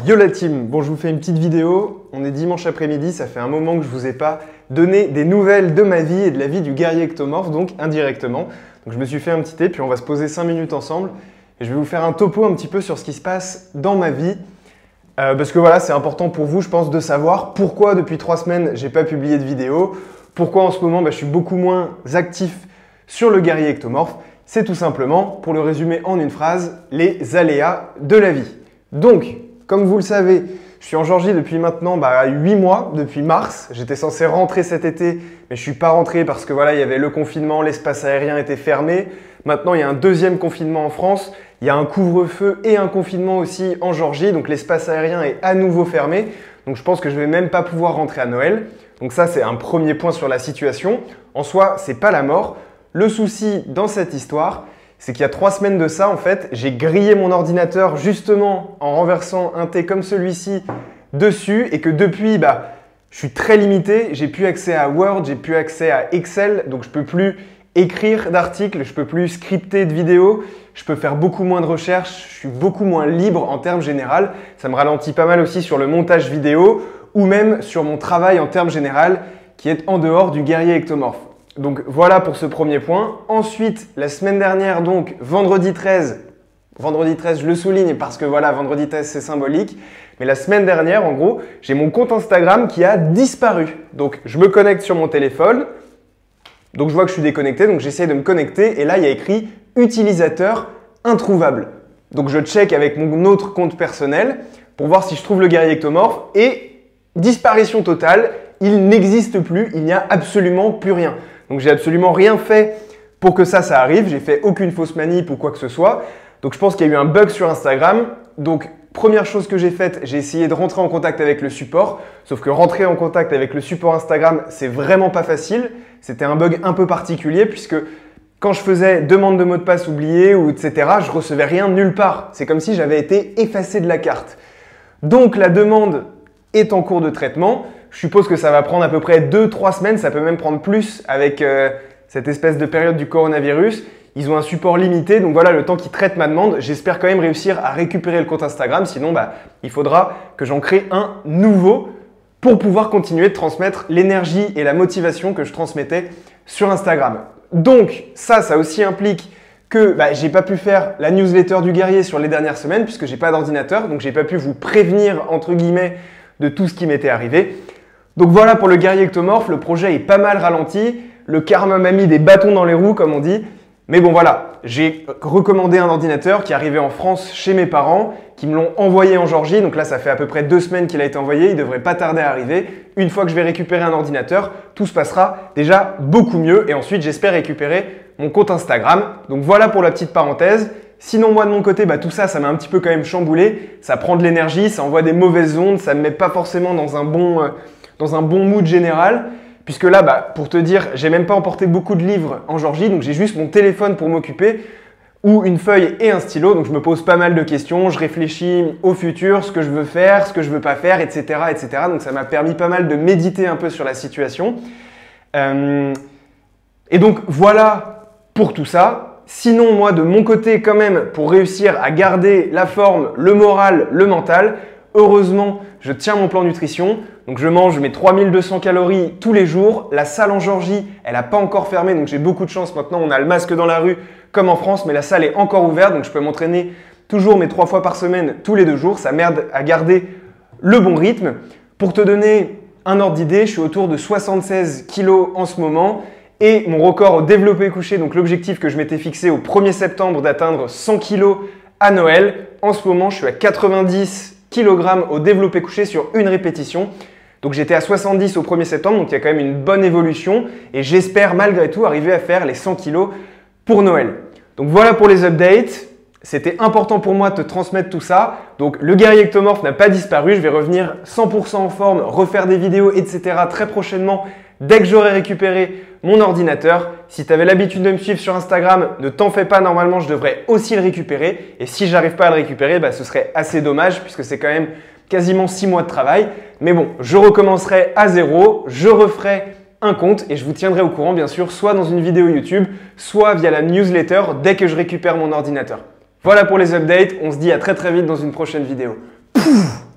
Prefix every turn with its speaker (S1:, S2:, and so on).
S1: Yo la team, bon je vous fais une petite vidéo, on est dimanche après-midi, ça fait un moment que je vous ai pas donné des nouvelles de ma vie et de la vie du guerrier ectomorphe, donc indirectement. Donc je me suis fait un petit thé, puis on va se poser 5 minutes ensemble et je vais vous faire un topo un petit peu sur ce qui se passe dans ma vie. Parce que voilà, c'est important pour vous, je pense, de savoir pourquoi depuis 3 semaines j'ai pas publié de vidéo, pourquoi en ce moment je suis beaucoup moins actif sur le guerrier ectomorphe. C'est tout simplement, pour le résumer en une phrase, les aléas de la vie. Donc, comme vous le savez, je suis en Géorgie depuis maintenant 8 mois, depuis mars. J'étais censé rentrer cet été, mais je ne suis pas rentré parce que voilà, il y avait le confinement, l'espace aérien était fermé. Maintenant, il y a un deuxième confinement en France. Il y a un couvre-feu et un confinement aussi en Géorgie. Donc, l'espace aérien est à nouveau fermé. Donc, je pense que je ne vais même pas pouvoir rentrer à Noël. Donc, ça, c'est un premier point sur la situation. En soi, ce n'est pas la mort. Le souci dans cette histoire, c'est qu'il y a 3 semaines de ça, en fait, j'ai grillé mon ordinateur justement en renversant un thé comme celui-ci dessus et que depuis, je suis très limité. J'ai plus accès à Word, j'ai plus accès à Excel, donc je peux plus écrire d'articles, je peux plus scripter de vidéos, je peux faire beaucoup moins de recherches, je suis beaucoup moins libre en termes général. Ça me ralentit pas mal aussi sur le montage vidéo ou même sur mon travail en termes général qui est en dehors du guerrier ectomorphe. Donc voilà pour ce premier point. Ensuite, la semaine dernière, donc vendredi 13, je le souligne parce que voilà, vendredi 13 c'est symbolique, mais la semaine dernière, en gros, j'ai mon compte Instagram qui a disparu. Donc je me connecte sur mon téléphone, donc je vois que je suis déconnecté, donc j'essaie de me connecter et là il y a écrit utilisateur introuvable. Donc je check avec mon autre compte personnel pour voir si je trouve le guerrier ectomorphe et disparition totale, il n'existe plus, il n'y a absolument plus rien. Donc j'ai absolument rien fait pour que ça arrive, j'ai fait aucune fausse manip ou quoi que ce soit. Donc je pense qu'il y a eu un bug sur Instagram. Donc première chose que j'ai faite, j'ai essayé de rentrer en contact avec le support. Sauf que rentrer en contact avec le support Instagram, c'est vraiment pas facile. C'était un bug un peu particulier puisque quand je faisais demande de mot de passe oublié ou etc., je recevais rien nulle part. C'est comme si j'avais été effacé de la carte. Donc la demande est en cours de traitement. Je suppose que ça va prendre à peu près 2-3 semaines, ça peut même prendre plus avec cette espèce de période du coronavirus. Ils ont un support limité, donc voilà le temps qu'ils traitent ma demande. J'espère quand même réussir à récupérer le compte Instagram, sinon il faudra que j'en crée un nouveau pour pouvoir continuer de transmettre l'énergie et la motivation que je transmettais sur Instagram. Donc ça aussi implique que j'ai pas pu faire la newsletter du guerrier sur les dernières semaines puisque j'ai pas d'ordinateur, donc j'ai pas pu vous prévenir entre guillemets de tout ce qui m'était arrivé. Donc voilà pour le guerrier ectomorphe, le projet est pas mal ralenti, le karma m'a mis des bâtons dans les roues comme on dit, mais bon voilà, j'ai recommandé un ordinateur qui est arrivé en France chez mes parents, qui me l'ont envoyé en Géorgie, donc là ça fait à peu près 2 semaines qu'il a été envoyé, il devrait pas tarder à arriver. Une fois que je vais récupérer un ordinateur, tout se passera déjà beaucoup mieux et ensuite j'espère récupérer mon compte Instagram. Donc voilà pour la petite parenthèse. Sinon moi de mon côté, tout ça, ça m'a un petit peu quand même chamboulé, ça prend de l'énergie, ça envoie des mauvaises ondes, ça me met pas forcément dans un bon mood général, puisque là, pour te dire, j'ai même pas emporté beaucoup de livres en Géorgie, donc j'ai juste mon téléphone pour m'occuper, ou une feuille et un stylo, donc je me pose pas mal de questions, je réfléchis au futur, ce que je veux faire, ce que je veux pas faire, etc. etc. Donc ça m'a permis pas mal de méditer un peu sur la situation. Et donc voilà pour tout ça. Sinon, moi, de mon côté, quand même, pour réussir à garder la forme, le moral, le mental, heureusement, je tiens mon plan nutrition. Donc, je mange mes 3200 calories tous les jours. La salle en Géorgie, elle n'a pas encore fermé, donc j'ai beaucoup de chance. Maintenant, on a le masque dans la rue comme en France, mais la salle est encore ouverte, donc je peux m'entraîner toujours mes 3 fois par semaine, tous les 2 jours. Ça m'aide à garder le bon rythme. Pour te donner un ordre d'idée, je suis autour de 76 kilos en ce moment. Et mon record au développé couché, donc l'objectif que je m'étais fixé au 1er septembre d'atteindre 100 kg à Noël. En ce moment, je suis à 90 kg au développé couché sur une répétition. Donc j'étais à 70 au 1er septembre, donc il y a quand même une bonne évolution. Et j'espère malgré tout arriver à faire les 100 kg pour Noël. Donc voilà pour les updates. C'était important pour moi de te transmettre tout ça. Donc le guerrier ectomorphe n'a pas disparu. Je vais revenir 100% en forme, refaire des vidéos, etc. très prochainement dès que j'aurai récupéré mon ordinateur. Si tu avais l'habitude de me suivre sur Instagram, ne t'en fais pas, normalement je devrais aussi le récupérer. Et si j'arrive pas à le récupérer, ce serait assez dommage puisque c'est quand même quasiment 6 mois de travail. Mais bon, je recommencerai à zéro, je referai un compte et je vous tiendrai au courant bien sûr, soit dans une vidéo YouTube, soit via la newsletter dès que je récupère mon ordinateur. Voilà pour les updates, on se dit à très vite dans une prochaine vidéo. Pouf!